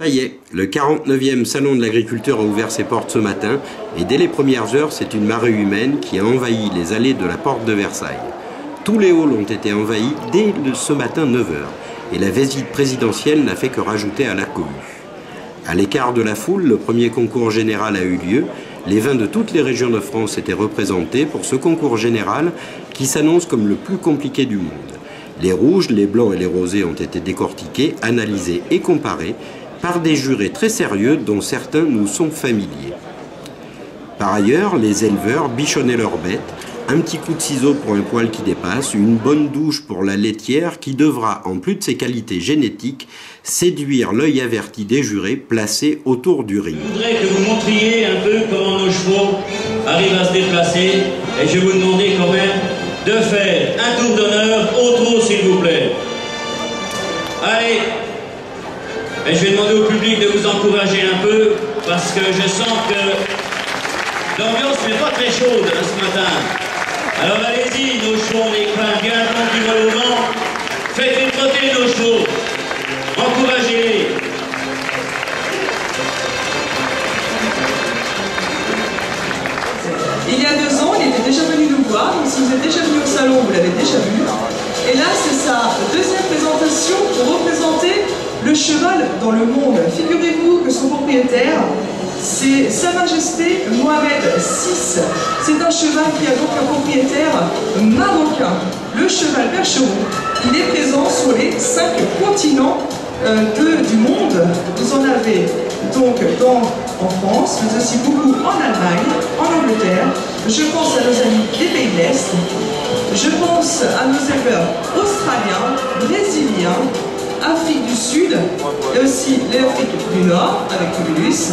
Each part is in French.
Ça y est, le 49e Salon de l'Agriculture a ouvert ses portes ce matin et dès les premières heures, c'est une marée humaine qui a envahi les allées de la porte de Versailles. Tous les halls ont été envahis dès ce matin 9h et la visite présidentielle n'a fait que rajouter à la cohue. À l'écart de la foule, le premier concours général a eu lieu. Les vins de toutes les régions de France étaient représentés pour ce concours général qui s'annonce comme le plus compliqué du monde. Les rouges, les blancs et les rosés ont été décortiqués, analysés et comparés par des jurés très sérieux dont certains nous sont familiers. Par ailleurs, les éleveurs bichonnaient leurs bêtes, un petit coup de ciseau pour un poil qui dépasse, une bonne douche pour la laitière qui devra, en plus de ses qualités génétiques, séduire l'œil averti des jurés placés autour du ring. Je voudrais que vous montriez un peu comment nos chevaux arrivent à se déplacer et je vais vous demander quand même de faire un tour d'honneur au trot s'il vous plaît. Allez, et je vais demander au public de vous encourager un peu parce que je sens que l'ambiance n'est pas très chaude ce matin. Alors allez-y, nos chevaux, on les craint bien tranquillement. Faites-les trotter nos chevaux. Encouragez-les. Il y a 2 ans, il était déjà venu nous voir, donc si vous êtes déjà venu au salon, vous l'avez déjà vu. Et là, c'est sa deuxième présentation pour représenter le cheval dans le monde. Figurez-vous que son propriétaire, c'est Sa Majesté Mohamed VI. C'est un cheval qui a donc un propriétaire marocain, le cheval percheron. Il est présent sur les 5 continents du monde. Vous en avez donc en France, mais aussi beaucoup en Allemagne, en Angleterre. Je pense à nos amis des pays de l'Est. Je pense à nos éleveurs australiens, brésiliens, Afrique du Sud et aussi l'Afrique du Nord avec Cumulus.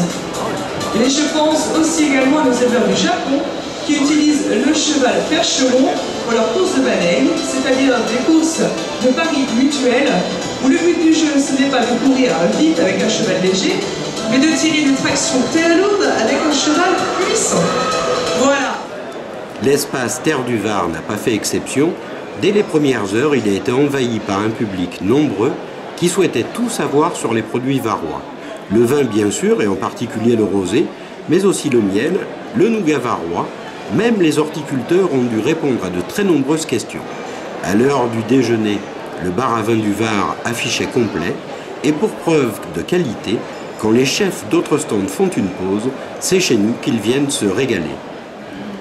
Et je pense aussi également à nos éleveurs du Japon qui utilisent le cheval percheron pour leurs courses de baleine, c'est-à-dire des courses de paris mutuels où le but du jeu ce n'est pas de courir vite avec un cheval léger, mais de tirer une traction très lourde avec un cheval puissant. Voilà. L'espace Terre du Var n'a pas fait exception. Dès les premières heures, il a été envahi par un public nombreux qui souhaitait tout savoir sur les produits varois. Le vin bien sûr, et en particulier le rosé, mais aussi le miel, le nougat varois. Même les horticulteurs ont dû répondre à de très nombreuses questions. À l'heure du déjeuner, le bar à vin du Var affichait complet, et pour preuve de qualité, quand les chefs d'autres stands font une pause, c'est chez nous qu'ils viennent se régaler.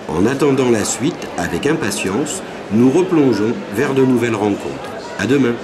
En attendant la suite, avec impatience, nous replongeons vers de nouvelles rencontres. À demain.